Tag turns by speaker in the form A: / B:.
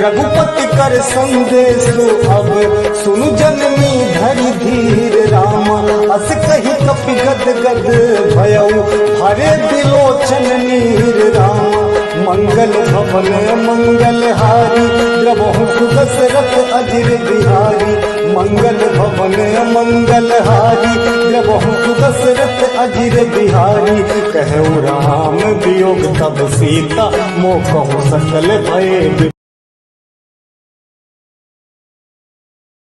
A: रघुपति कर संदेश अब सुनु जननी धरि धीर राम अस कही कपि गद गद भयउ हरे बिलोचन नीर राम मंगल भवन मंगल हारी द्रवहु दशरथ अजिर बिहारी मंगल भवन मंगल हारी द्रवहु दशरथ अजिर बिहारी कहु राम वियोग तब सीता मोह सकल भय।